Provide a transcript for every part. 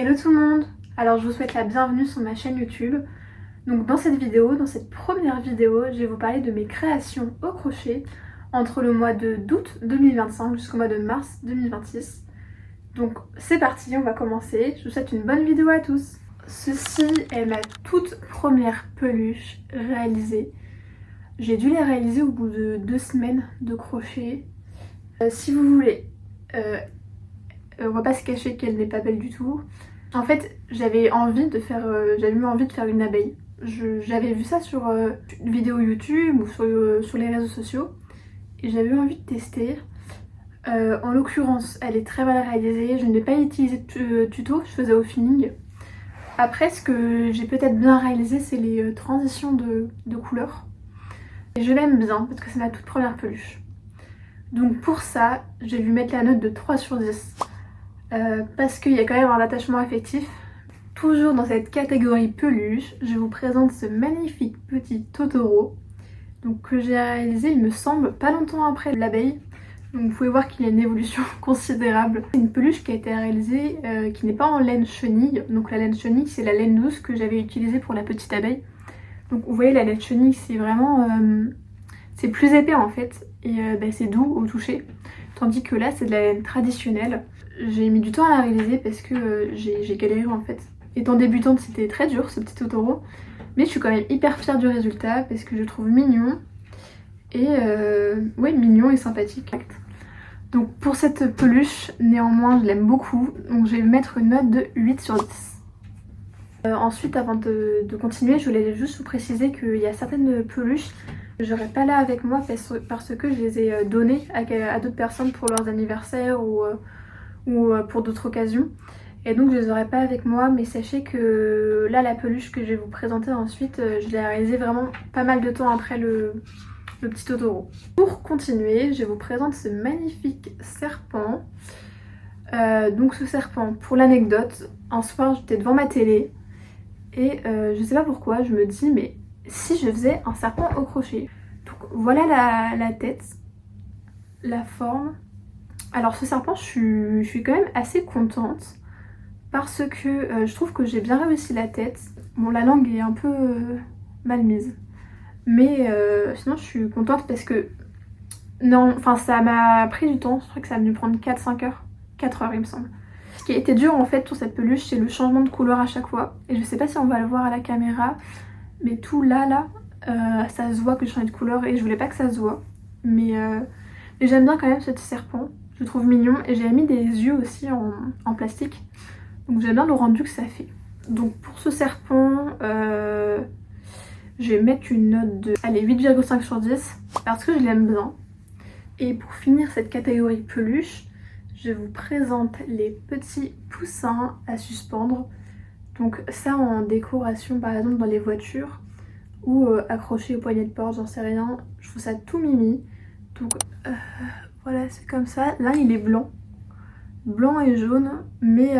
Hello tout le monde. Alors je vous souhaite la bienvenue sur ma chaîne YouTube. Donc dans cette vidéo, dans cette première vidéo, je vais vous parler de mes créations au crochet entre le mois d'août 2025 jusqu'au mois de mars 2026. Donc c'est parti, on va commencer. Je vous souhaite une bonne vidéo à tous. Ceci est ma toute première peluche réalisée. J'ai dû la réaliser au bout de 2 semaines de crochet. Si vous voulez, on va pas se cacher qu'elle n'est pas belle du tout. En fait, j'avais eu envie de faire une abeille. J'avais vu ça sur une vidéo YouTube ou sur les réseaux sociaux et j'avais eu envie de tester. En l'occurrence, elle est très mal réalisée. Je n'ai pas utilisé de tuto, je faisais au feeling. Après, ce que j'ai peut-être bien réalisé, c'est les transitions de couleurs. Et je l'aime bien parce que c'est ma toute première peluche. Donc pour ça, je vais lui mettre la note de 3 sur 10. Parce qu'il y a quand même un attachement affectif. Toujours dans cette catégorie peluche, je vous présente ce magnifique petit Totoro donc, que j'ai réalisé, il me semble, pas longtemps après l'abeille. Donc vous pouvez voir qu'il y a une évolution considérable. C'est une peluche qui a été réalisée, qui n'est pas en laine chenille. Donc la laine chenille, c'est la laine douce que j'avais utilisée pour la petite abeille. Donc vous voyez, la laine chenille, c'est vraiment... c'est plus épais en fait, et c'est doux au toucher. Tandis que là, c'est de la laine traditionnelle. J'ai mis du temps à la réaliser parce que j'ai galéré en fait. Étant débutante, c'était très dur ce petit Totoro, mais je suis quand même hyper fière du résultat parce que je le trouve mignon et ouais, mignon et sympathique. Donc pour cette peluche, néanmoins, je l'aime beaucoup, donc je vais mettre une note de 8 sur 10. Ensuite, avant de continuer, je voulais juste vous préciser qu'il y a certaines peluches que j'aurais pas là avec moi parce que je les ai données à d'autres personnes pour leurs anniversaires ou pour d'autres occasions. Et donc je les aurai pas avec moi, mais sachez que là, la peluche que je vais vous présenter ensuite, je l'ai réalisée vraiment pas mal de temps après le petit Totoro. Pour continuer, je vous présente ce magnifique serpent. Donc ce serpent, pour l'anecdote, un soir j'étais devant ma télé et je sais pas pourquoi, je me dis mais si je faisais un serpent au crochet. Donc voilà la tête, la forme. Alors ce serpent, je suis quand même assez contente parce que je trouve que j'ai bien réussi la tête. Bon, la langue est un peu mal mise, mais sinon je suis contente parce que non, enfin ça m'a pris du temps. Je crois que ça a dû prendre 4-5 heures, 4 heures il me semble. Ce qui a été dur en fait sur cette peluche, c'est le changement de couleur à chaque fois. Et je sais pas si on va le voir à la caméra, mais tout là, ça se voit que je change de couleur et je voulais pas que ça se voit. Mais j'aime bien quand même ce petit serpent. Je le trouve mignon et j'ai mis des yeux aussi en plastique. Donc j'aime bien le rendu que ça fait. Donc pour ce serpent, je vais mettre une note de 8,5 sur 10 parce que je l'aime bien. Et pour finir cette catégorie peluche, je vous présente les petits poussins à suspendre. Donc ça en décoration par exemple dans les voitures ou accroché au poignet de porte, j'en sais rien. Je trouve ça tout mimi. Donc voilà, c'est comme ça. Là il est blanc et jaune, mais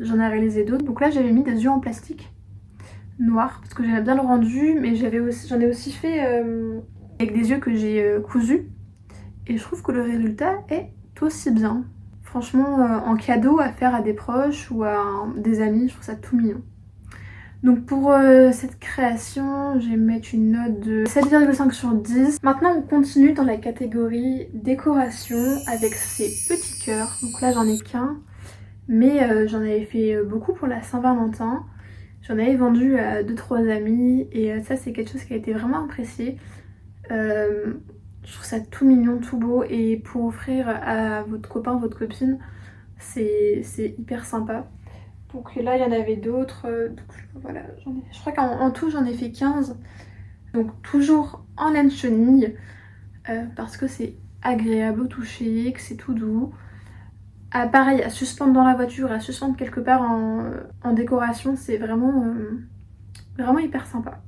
j'en ai réalisé d'autres. Donc là j'avais mis des yeux en plastique noir parce que j'aime bien le rendu, mais j'en ai aussi fait avec des yeux que j'ai cousus et je trouve que le résultat est aussi bien. Franchement, en cadeau à faire à des proches ou à des amis, je trouve ça tout mignon. Donc pour cette création, je vais mettre une note de 7,5 sur 10. Maintenant on continue dans la catégorie décoration avec ces petits cœurs. Donc là j'en ai qu'un, mais j'en avais fait beaucoup pour la Saint-Valentin. J'en avais vendu à 2-3 amis et ça c'est quelque chose qui a été vraiment apprécié. Je trouve ça tout mignon, tout beau et pour offrir à votre copain, votre copine, c'est hyper sympa. Donc là il y en avait d'autres, voilà, je crois qu'en tout j'en ai fait 15. Donc toujours en laine chenille, parce que c'est agréable au toucher, que c'est tout doux. Ah, pareil, à suspendre dans la voiture, à suspendre quelque part en décoration, c'est vraiment, vraiment hyper sympa.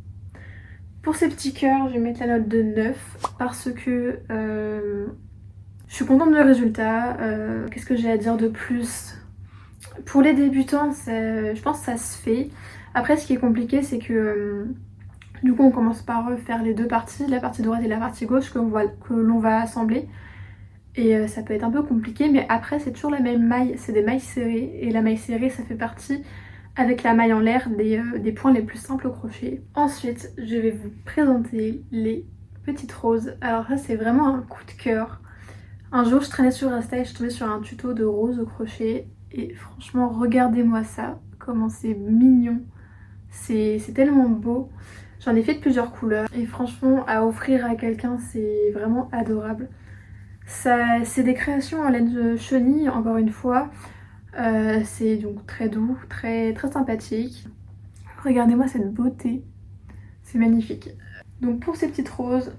Pour ces petits cœurs, je vais mettre la note de 9 parce que je suis contente du résultat. Qu'est-ce que j'ai à dire de plus ? Pour les débutants, je pense que ça se fait. Après, ce qui est compliqué, c'est que du coup, on commence par faire les deux parties, la partie droite et la partie gauche que l'on va assembler. et ça peut être un peu compliqué, mais après c'est toujours la même maille, c'est des mailles serrées et la maille serrée ça fait partie avec la maille en l'air des points les plus simples au crochet. Ensuite je vais vous présenter les petites roses. Alors ça c'est vraiment un coup de cœur. Un jour je traînais sur Insta et je tombais sur un tuto de roses au crochet et franchement regardez-moi ça, comment c'est mignon, c'est tellement beau. J'en ai fait de plusieurs couleurs et franchement à offrir à quelqu'un c'est vraiment adorable. Ça, c'est des créations à laine de chenille encore une fois. C'est donc très doux, très sympathique. Regardez-moi cette beauté, c'est magnifique. Donc pour ces petites roses,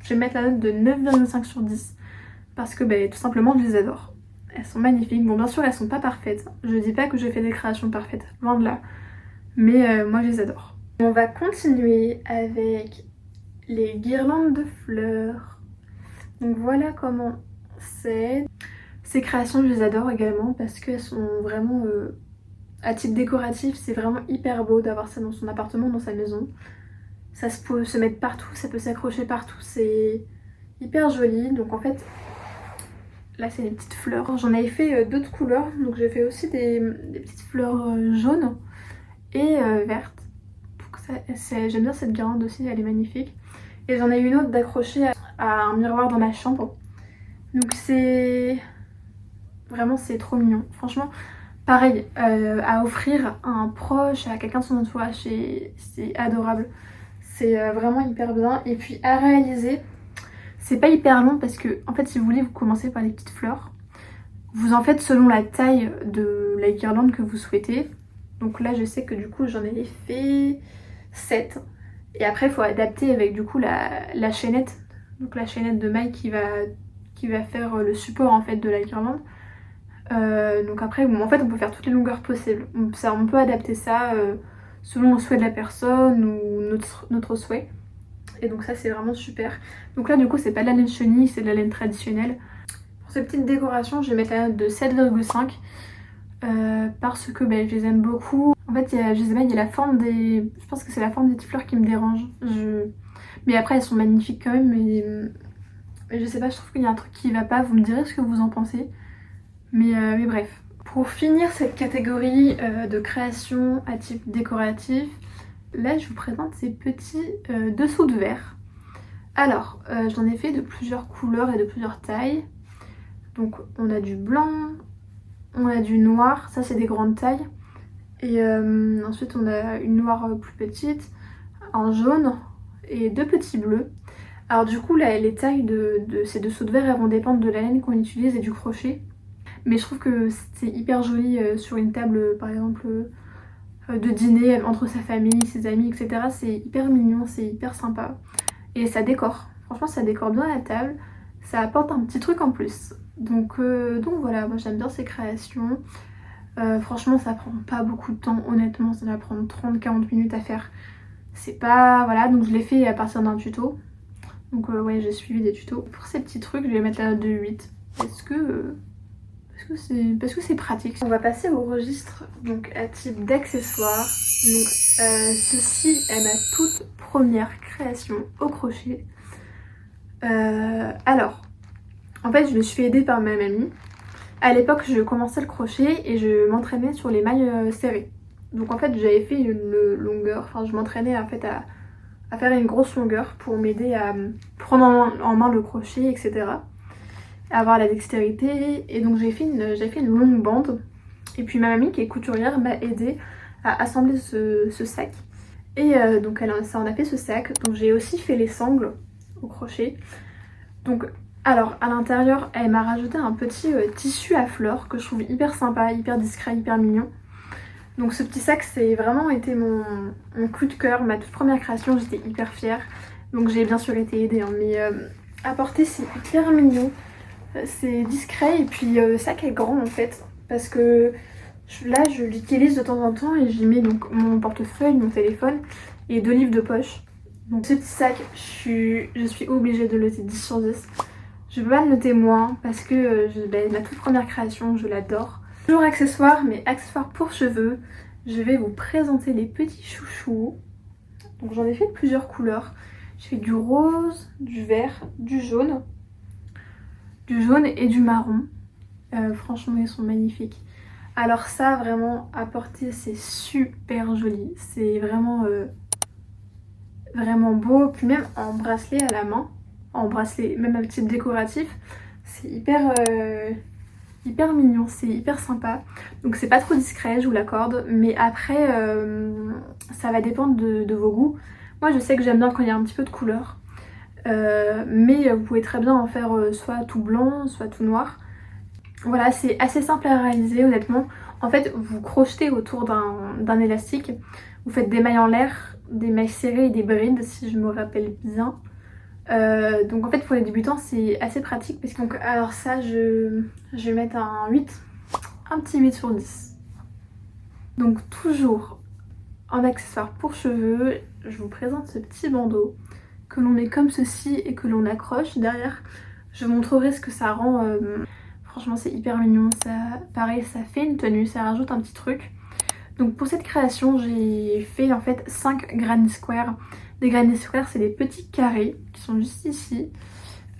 je vais mettre la note de 9,5 sur 10 parce que tout simplement je les adore. Elles sont magnifiques. Bon bien sûr elles sont pas parfaites. Je dis pas que je fais des créations parfaites, loin de là. Mais moi je les adore. On va continuer avec les guirlandes de fleurs. Donc voilà comment c'est. Ces créations je les adore également parce qu'elles sont vraiment à titre décoratif, c'est vraiment hyper beau d'avoir ça dans son appartement, dans sa maison. Ça peut se mettre partout, ça peut s'accrocher partout, c'est hyper joli. Donc en fait, là c'est des petites fleurs. J'en avais fait d'autres couleurs, donc j'ai fait aussi des petites fleurs jaunes et vertes. J'aime bien cette guirlande aussi, elle est magnifique. Et j'en ai une autre d'accrocher à un miroir dans ma chambre. Donc c'est... Vraiment c'est trop mignon. Franchement, pareil, à offrir à un proche, à quelqu'un de son entourage, c'est adorable. C'est vraiment hyper bien. Et puis à réaliser, c'est pas hyper long parce que en fait si vous voulez vous commencez par les petites fleurs. Vous en faites selon la taille de la guirlande que vous souhaitez. Donc là je sais que du coup j'en ai fait 7. Et après il faut adapter avec du coup la chaînette. Donc la chaînette de maille qui va faire le support en fait de la guirlande. Donc après en fait on peut faire toutes les longueurs possibles. On peut adapter ça selon le souhait de la personne ou notre souhait. Et donc ça c'est vraiment super. Donc là du coup c'est pas de la laine chenille, c'est de la laine traditionnelle. Pour ces petites décorations je vais mettre la note de 7,5 parce que je les aime beaucoup. En fait je sais pas, il y a la forme des... Je pense que c'est la forme des petites fleurs qui me dérange. Mais après elles sont magnifiques quand même. Mais je sais pas, je trouve qu'il y a un truc qui va pas. Vous me direz ce que vous en pensez. Mais bref. Pour finir cette catégorie de création à type décoratif, là je vous présente ces petits dessous de verre. Alors j'en ai fait de plusieurs couleurs et de plusieurs tailles. Donc on a du blanc, on a du noir, ça c'est des grandes tailles. Et ensuite on a une noire plus petite, un jaune et deux petits bleus. Alors du coup là les tailles de ces dessous de verre elles vont dépendre de la laine qu'on utilise et du crochet. Mais je trouve que c'est hyper joli sur une table par exemple de dîner entre sa famille, ses amis, etc. C'est hyper mignon, c'est hyper sympa. Et ça décore, franchement ça décore bien la table, ça apporte un petit truc en plus. Donc voilà, moi j'aime bien ces créations. Franchement ça prend pas beaucoup de temps, honnêtement ça va prendre 30-40 minutes à faire. C'est pas... Voilà, donc je l'ai fait à partir d'un tuto. Donc ouais j'ai suivi des tutos. Pour ces petits trucs je vais mettre la note de 8. Parce que c'est pratique. On va passer au registre donc à type d'accessoires. Donc ceci est ma toute première création au crochet. Alors, en fait je me suis fait aider par ma mamie. À l'époque je commençais le crochet et je m'entraînais sur les mailles serrées. Donc en fait j'avais fait une longueur, enfin je m'entraînais en fait à faire une grosse longueur pour m'aider à prendre en main le crochet, etc. Avoir la dextérité. Et donc j'ai fait une longue bande. Et puis ma mamie qui est couturière m'a aidé à assembler ce sac. Et donc ça en a fait ce sac. Donc j'ai aussi fait les sangles au crochet. Donc alors à l'intérieur elle m'a rajouté un petit tissu à fleurs que je trouve hyper sympa, hyper discret, hyper mignon. Donc ce petit sac c'est vraiment été mon coup de cœur, ma toute première création, j'étais hyper fière. Donc j'ai bien sûr été aidée hein, mais à porter c'est hyper mignon. C'est discret et puis le sac est grand en fait parce que là je l'utilise de temps en temps et j'y mets donc mon portefeuille, mon téléphone et 2 livres de poche. Donc ce petit sac je suis obligée de le noter 10 sur 10. Je peux pas le noter moins parce que ma toute première création je l'adore. Toujours accessoires, mais accessoires pour cheveux. Je vais vous présenter les petits chouchous. Donc j'en ai fait de plusieurs couleurs. J'ai fait du rose, du vert, du jaune. du jaune et du marron. Franchement ils sont magnifiques. Alors ça vraiment à porter c'est super joli, c'est vraiment vraiment beau, puis même en bracelet à la main, en bracelet même un petit décoratif, c'est hyper mignon, c'est hyper sympa. Donc c'est pas trop discret, je vous l'accorde, mais après ça va dépendre de vos goûts. Moi je sais que j'aime bien quand il y a un petit peu de couleur, mais vous pouvez très bien en faire soit tout blanc, soit tout noir. Voilà, c'est assez simple à réaliser honnêtement. En fait, vous crochetez autour d'un élastique, vous faites des mailles en l'air, des mailles serrées et des brides si je me rappelle bien. Donc en fait pour les débutants c'est assez pratique parce que alors ça je vais mettre un 8, un petit 8 sur 10. Donc toujours en accessoire pour cheveux, je vous présente ce petit bandeau que l'on met comme ceci et que l'on accroche derrière. Je vous montrerai ce que ça rend. Franchement c'est hyper mignon, ça, pareil ça fait une tenue, ça rajoute un petit truc. Donc pour cette création j'ai fait en fait 5 granny squares. Des granny squares c'est des petits carrés qui sont juste ici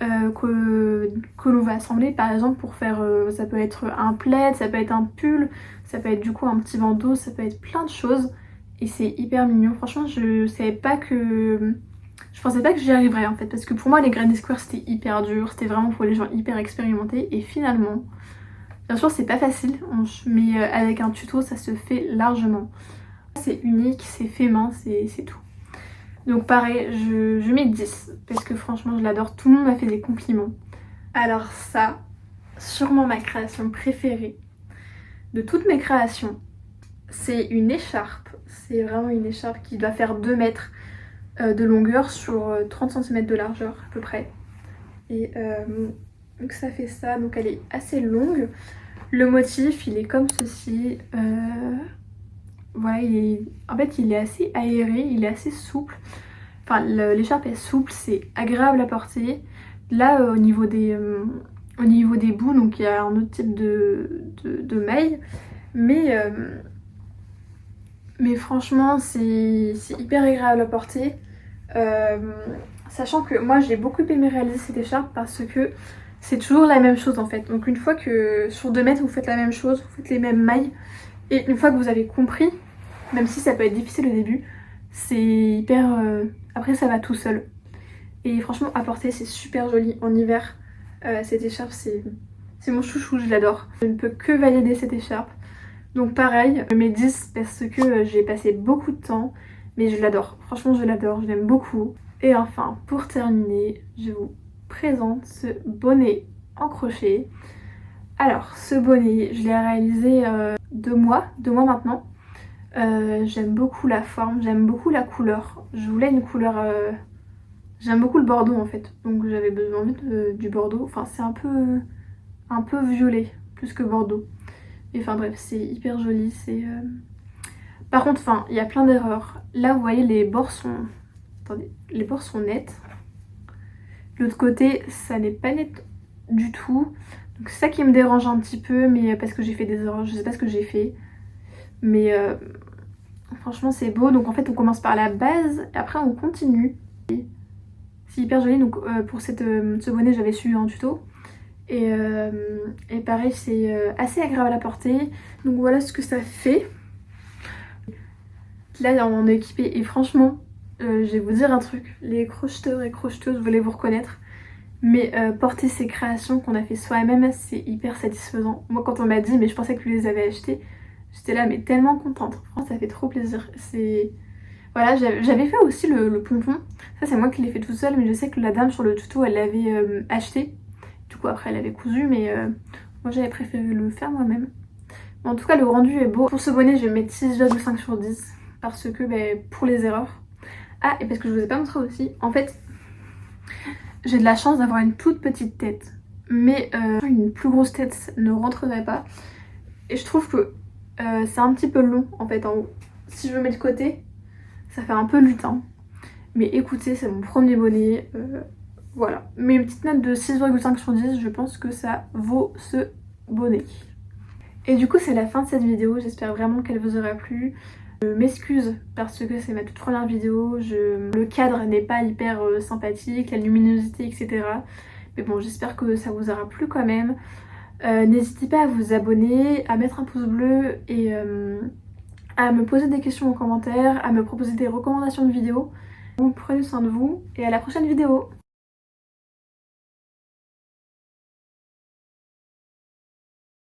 que l'on va assembler par exemple pour faire, ça peut être un plaid, ça peut être un pull, ça peut être du coup un petit bandeau, ça peut être plein de choses et c'est hyper mignon. Franchement je pensais pas que j'y arriverais en fait parce que pour moi les granny squares c'était hyper dur, c'était vraiment pour les gens hyper expérimentés et finalement bien sûr c'est pas facile mais avec un tuto ça se fait largement. C'est unique, c'est fait main, c'est tout. Donc pareil, je mets 10 parce que franchement je l'adore, tout le monde m'a fait des compliments. Alors ça, sûrement ma création préférée de toutes mes créations, c'est une écharpe. C'est vraiment une écharpe qui doit faire 2 mètres de longueur sur 30 cm de largeur à peu près. Et donc ça fait ça, donc elle est assez longue. Le motif il est comme ceci. Voilà, en fait il est assez aéré, il est assez souple. Enfin l'écharpe est souple, c'est agréable à porter. Là au niveau des bouts, donc il y a un autre type de maille. Mais franchement c'est hyper agréable à porter. Sachant que moi j'ai beaucoup aimé réaliser cette écharpe parce que c'est toujours la même chose en fait. Donc une fois que sur 2 mètres vous faites la même chose, vous faites les mêmes mailles. Et une fois que vous avez compris, même si ça peut être difficile au début, c'est hyper... Après ça va tout seul. Et franchement à porter c'est super joli en hiver. Cette écharpe c'est mon chouchou, je l'adore. Je ne peux que valider cette écharpe. Donc pareil, je mets 10 parce que j'ai passé beaucoup de temps. Mais je l'adore, franchement je l'adore, je l'aime beaucoup. Et enfin pour terminer, je vous présente ce bonnet en crochet. Alors ce bonnet je l'ai réalisé 2 mois maintenant. J'aime beaucoup la forme, j'aime beaucoup la couleur. Je voulais une couleur... J'aime beaucoup le bordeaux en fait, donc j'avais besoin du bordeaux. Enfin c'est un peu violet plus que bordeaux. Et enfin bref c'est hyper joli, c'est... Par contre, enfin, il y a plein d'erreurs. Là, vous voyez, les bords sont... Attendez, les bords sont nets. L'autre côté, ça n'est pas net du tout. Donc c'est ça qui me dérange un petit peu, mais parce que j'ai fait des erreurs, je sais pas ce que j'ai fait. Mais franchement, c'est beau. Donc en fait, on commence par la base, et après on continue. C'est hyper joli. Donc pour ce bonnet, j'avais suivi un tuto. Et pareil, c'est assez agréable à porter. Donc voilà ce que ça fait. Là on est équipé et franchement je vais vous dire un truc, les crocheteurs et crocheteuses vous allez vous reconnaître, mais porter ces créations qu'on a fait soi-même c'est hyper satisfaisant. Moi quand on m'a dit mais je pensais que tu les avais achetées, j'étais là mais tellement contente, franchement ça fait trop plaisir. C'est... Voilà, j'avais fait aussi le pompon, ça c'est moi qui l'ai fait tout seul mais je sais que la dame sur le tuto elle l'avait acheté, du coup après elle l'avait cousu mais moi j'avais préféré le faire moi-même. En tout cas le rendu est beau. Pour ce bonnet je vais mettre 6,5 sur 10. Parce que pour les erreurs. Ah et parce que je vous ai pas montré aussi. En fait j'ai de la chance d'avoir une toute petite tête. Mais une plus grosse tête ne rentrerait pas. Et je trouve que c'est un petit peu long en fait en haut. Si je me mets de côté ça fait un peu lutin. Mais écoutez c'est mon premier bonnet. Voilà. Mais une petite note de 6,5 sur 10 je pense que ça vaut ce bonnet. Et du coup c'est la fin de cette vidéo. J'espère vraiment qu'elle vous aura plu. Je m'excuse parce que c'est ma toute première vidéo, le cadre n'est pas hyper sympathique, la luminosité etc. Mais bon, j'espère que ça vous aura plu quand même. N'hésitez pas à vous abonner, à mettre un pouce bleu et à me poser des questions en commentaire, à me proposer des recommandations de vidéos. Donc prenez soin de vous et à la prochaine vidéo.